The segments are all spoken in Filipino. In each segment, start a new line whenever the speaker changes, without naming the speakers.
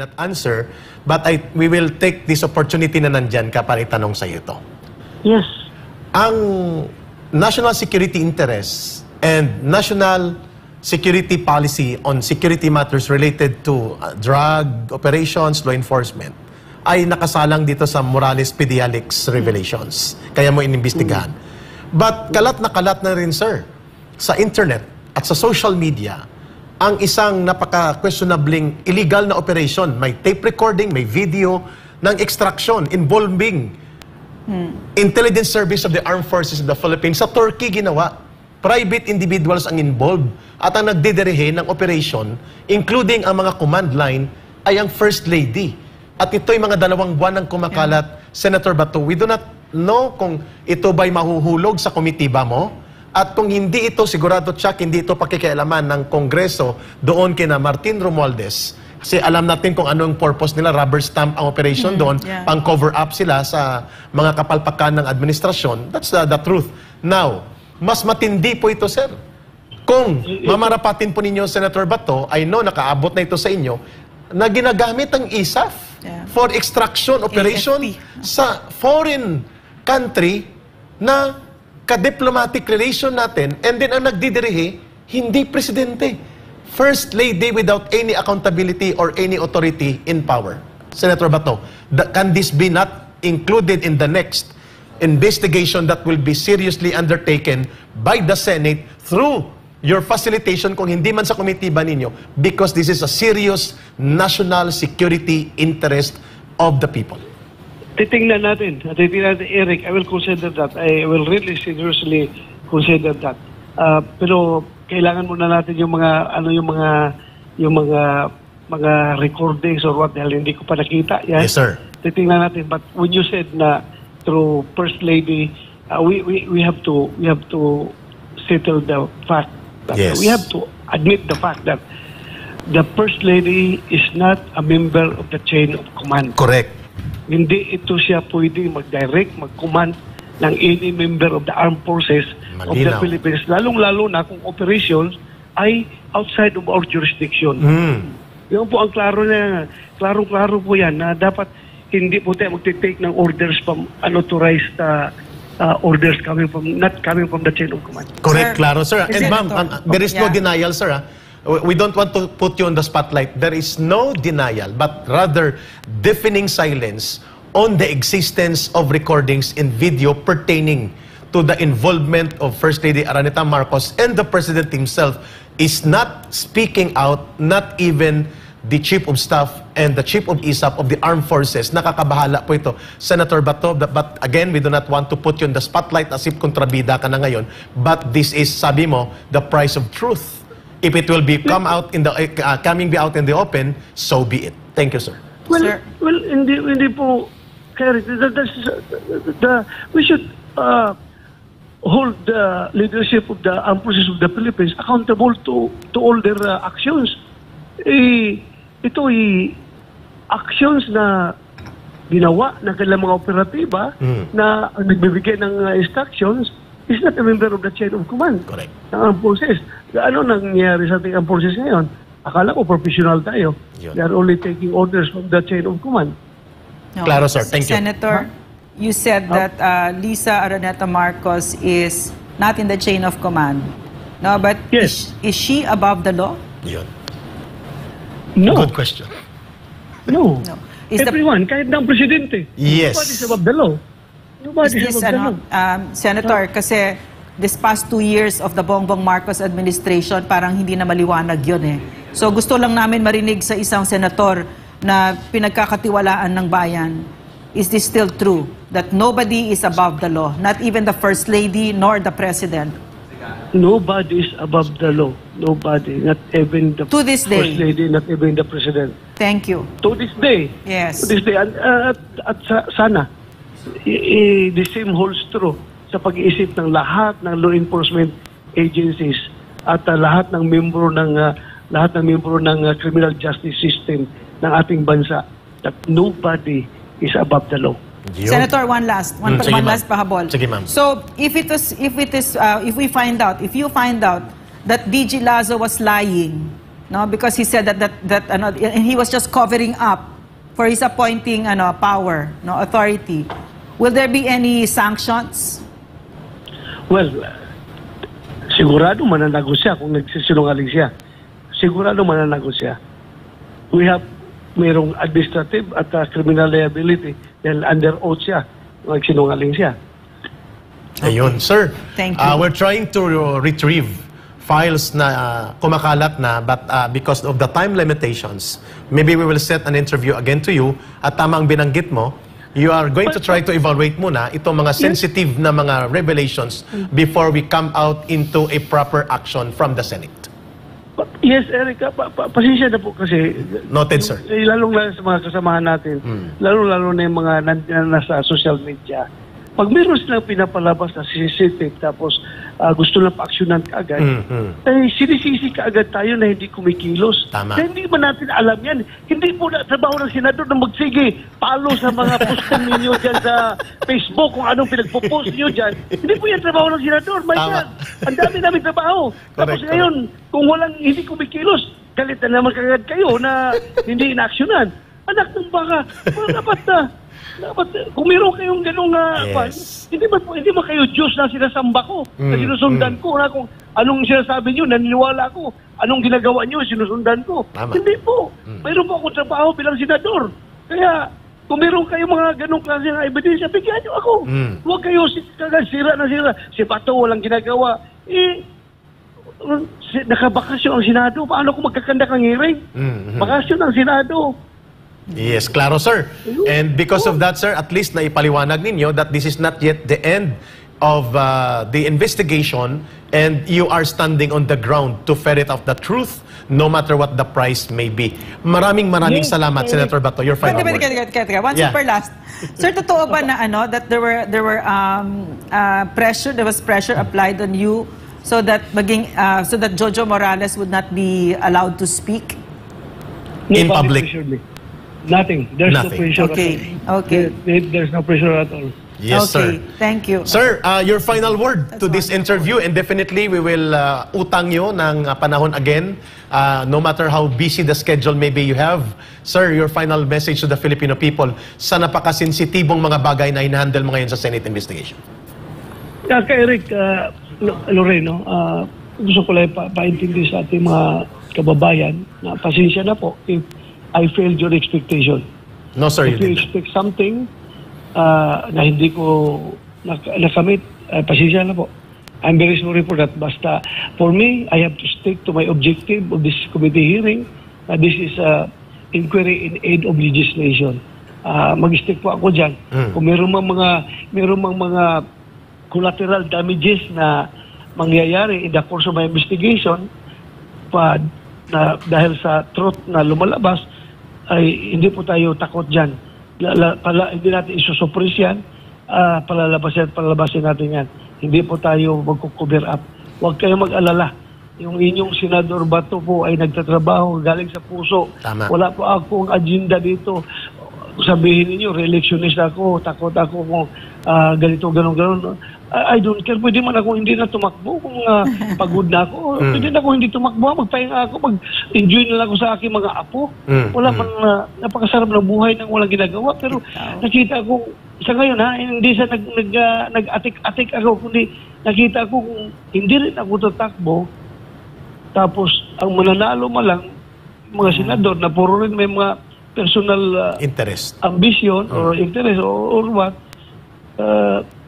cannot answer, but we will take this opportunity na nandyan ka para itanong sa iyo ito.
Yes.
Ang national security interests and national security policy on security matters related to drug operations, law enforcement, ay nakasalang dito sa Morales-Pedialix revelations. Kaya mo inimbestigahan. But kalat na rin, sir, sa internet at sa social media, ang isang napaka-questionabling illegal na operation. May tape recording, may video ng extraction involving intelligence service of the armed forces of the Philippines. Sa Turkey ginawa. Private individuals ang involved at ang nagdidirihe ng operation, including ang mga command line, ay ang First Lady. At ito'y mga 2 buwan ng kumakalat, Senator Bato. We do not know kung ito ba'y mahuhulog sa komitiba mo. At kung hindi ito, sigurado check, hindi ito pakikialaman ng Kongreso doon kina Martin Romualdez. Kasi alam natin kung ano ang purpose nila, rubber stamp ang operation doon, pang cover up sila sa mga kapalpakan ng administrasyon. That's the truth. Now, mas matindi po ito, sir. Kung mamarapatin po ninyo, Senator Bato, I know nakaabot na ito sa inyo, na ginagamit ang ISAF for extraction operation sa foreign country na ka-diplomatic relation natin, and then ang nagdidirihe, hindi presidente. First Lady without any accountability or any authority in power. Senator Bato, can this be not included in the next investigation that will be seriously undertaken by the Senate through your facilitation, kung hindi man sa komitiba ninyo, because this is a serious national security interest of the people?
Titingnan natin, Eric. I will consider that. I will really seriously consider that. Pero kailangan muna natin yung mga recordings or what the hell, hindi ko pa nakita. Yan.
Yes, sir.
Titingnan natin. But when you said na through First Lady, we have to settle the fact that we have to admit the fact that the First Lady is not a member of the chain of command.
Correct.
Hindi ito siya pwedeng mag-direct, mag-command ng any member of the armed forces of the Philippines. Lalong-lalo na kung operations ay outside of our jurisdiction. Yun po ang klaro po yan na dapat hindi po tayo magtitake ng orders from unauthorized orders not coming from the chain of command.
Correct, klaro, sir. And ma'am, there is no denial, sir. We don't want to put you on the spotlight. There is no denial, but rather deafening silence on the existence of recordings and video pertaining to the involvement of First Lady Araneta Marcos, and the President himself is not speaking out, not even the Chief of Staff and the Chief of ISAF of the Armed Forces. Nakakabahala po ito, Senator Bato. But again, we do not want to put you on the spotlight as if kontrabida ka na ngayon. But this is, sabi mo, the price of truth. If it will be coming out in the open, so be it. Thank you, sir.
Well, hindi po, we should hold the leadership of the armed forces of the Philippines accountable to all their actions. Ito ay actions na ginawa ng kanilang mga operatiba na nagbibigay ng instructions is not a member of the chain of command.
Correct.
Ng armed forces. Ano nangyayari sa ating armed forces ngayon? Akala ko professional tayo. They are only taking orders from the chain of command.
No. Claro, sir. Thank you.
Senator, you said that Lisa Araneta Marcos is not in the chain of command. No, but is she above the law?
Yun.
No.
Good question.
No. Everyone, kahit ng presidente.
Yes.
Nobody's above the law.
Is this, Senator, kasi this past 2 years of the Bongbong Marcos administration, parang hindi na maliwanag yun eh. So gusto lang namin marinig sa isang senator na pinagkakatiwalaan ng bayan. Is this still true? That nobody is above the law? Not even the First Lady nor the President?
Nobody is above the law. Nobody. Not even the First Lady, not even the President.
Thank you.
To this day.
Yes.
To this day. At sana, the same holds true sa pag-iisip ng lahat ng law enforcement agencies at lahat ng membro ng criminal justice system ng ating bansa, that nobody is above the law.
Senator, one last pahabol.
Sige, ma'am.
So if you find out that DG Lazo was lying no, because he said that and he was just covering up for his appointing power, no, authority. Will there be any sanctions?
Well, sigurado mananagot siya kung nagsisinungaling siya. Sigurado mananagot siya. Mayroong administrative at criminal liability dahil under oath siya kung nagsinungaling siya.
Ayun, sir.
Thank you.
We're trying to retrieve files na kumakalat na, but because of the time limitations, maybe we will set an interview again to you. At tamang binanggit mo, you are going to try to evaluate muna itong mga sensitive na mga revelations before we come out into a proper action from the Senate.
Yes, Erica, pasensya na po kasi.
Noted, sir.
Lalong-lalo sa mga kasamahan natin, lalong-lalo na yung mga nasa social media. Pag meron silang pinapalabas na sensitive tapos gusto lang pa-aksyonan kaagad, sinisisi kaagad tayo na hindi kumikilos.
Tama.
Kaya hindi ba natin alam yan? Hindi po na trabaho ng senador na magsige, palo sa mga posting ninyo dyan sa Facebook kung anong pinagpo-post nyo dyan. Hindi po yan trabaho ng senador. Ang dami namin trabaho. Tapos ngayon, kung hindi kumikilos, galit na naman kaagad kayo na hindi inaksyonan. Anak ng baka, dapat kung meron kayong ganong hindi ba kayo Diyos na sinasamba ko, na sinusundan ko, na kung anong sinasabi nyo, naniniwala ko, anong ginagawa nyo, sinusundan ko.
Tama.
Hindi po. Mayroon po akong trabaho bilang senador. Kaya kung meron kayong mga ganong klase ng ebidensya, bigyan nyo ako. Huwag kayo sira na sira. Si Bato walang ginagawa. Nakabakasyon ang Senado. Paano kung magkakanda kang hearing? Bakasyon ang Senado.
Yes, klaro, sir. And because of that, sir, at least naipaliwanag ninyo that this is not yet the end of the investigation and you are standing on the ground to ferret out the truth no matter what the price may be. Maraming salamat, Senator Bato. Your final word.
One super last. Sir, totoo ba na that there was pressure applied on you so that Jojo Morales would not be allowed to speak
in public?
Nothing. There's no pressure
okay.
at all.
Okay.
There's no pressure at all.
Yes,
okay.
sir.
Thank you.
Sir, your final word to this interview, and definitely we will utang nyo ng panahon again, no matter how busy the schedule maybe you have. Sir, your final message to the Filipino people sa napakasensitibong mga bagay na hinahandle mo ngayon sa Senate investigation.
Kay Eric, Loreno, gusto ko lang paintindi sa ating mga kababayan na pasensya na po if I failed your expectation.
No, sir, you
If you
didn't.
expect something na hindi ko nakamit, pasensya na po. I'm very sorry for that. Basta, for me, I have to stick to my objective of this committee hearing. This is inquiry in aid of legislation. Mag-stick po ako dyan. Kung meron mang mga collateral damages na mangyayari in the course of my investigation, na dahil sa truth na lumalabas, ay hindi po tayo takot dyan. Hindi natin isusuppress yan, palalabasin natin yan. Hindi po tayo magkukover up. Huwag kayo mag-alala. Yung inyong Senador Bato po ay nagtatrabaho galing sa puso.
Tama.
Wala po akong agenda dito. Sabihin niyo reelectionist ako, takot ako kung ganito, ganon. I don't care. Pwede man ako hindi na tumakbo kung pagod na ako. Pwede na ako hindi tumakbo. Magpahinga ako. Mag-enjoy na lang ako sa aking mga apo. Wala man napakasarap ng buhay nang walang ginagawa. Pero nakita ko, sa ngayon hindi sa nag-atik-atik ako. Kundi nakita ko kung hindi rin ako tatakbo. Tapos ang mananalo malang mga senador na puro rin may mga personal
interest,
ambition or interest or what,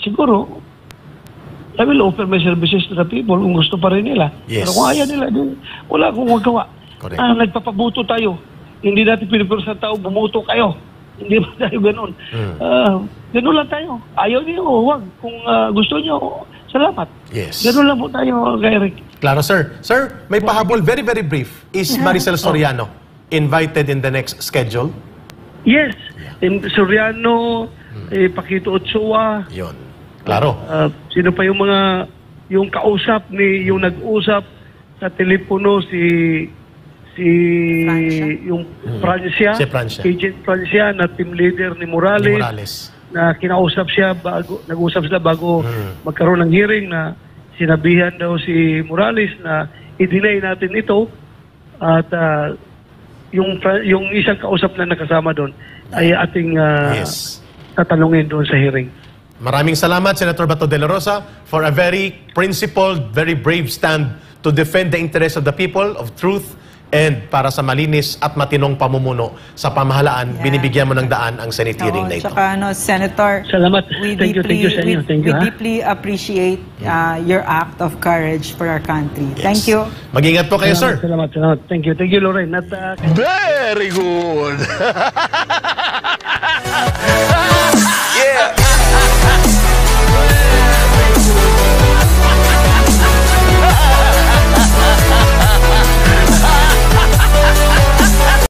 siguro I will offer my services to the people kung gusto pa rin nila.
Yes.
Pero kung ayaw nila, wala akong magawa.
Correct.
Nagpapabuto tayo. Hindi natin pinipiro sa tao, bumuto kayo. Hindi ba tayo ganun? Ganun lang tayo. Ayaw niyo, huwag. Kung gusto niyo, salamat.
Yes.
Ganun lang po tayo, Eric.
Klaro, sir. Sir, may pahabol, very, very brief. Is Maricel Soriano invited in the next schedule?
Yes. Soriano, Paquito Ochoa.
Yun. Klaro.
Sino pa yung kausap yung nag-usap sa telepono si Francia.
Si Francia.
Agent Francia na team leader ni Morales. Na kinausap siya nag-usap sila bago magkaroon ng hearing na sinabihan daw si Morales na i-deny natin ito At yung isang kausap na nakasama doon ay ating
Yes.
tatanungin doon sa hearing.
Maraming salamat, Senator Bato de la Rosa, for a very principled, very brave stand to defend the interests of the people, of truth, and para sa malinis at matinong pamumuno sa pamahalaan, binibigyan mo ng daan ang Senate hearing na ito.
Tsaka, Senator,
Salamat.
we
Thank you sa inyo. Thank you,
we
ha?
deeply appreciate your act of courage for our country. Thank you.
Mag-ingat po kayo, sir.
Salamat. Thank you, Lorraine. At,
Very good. Yeah.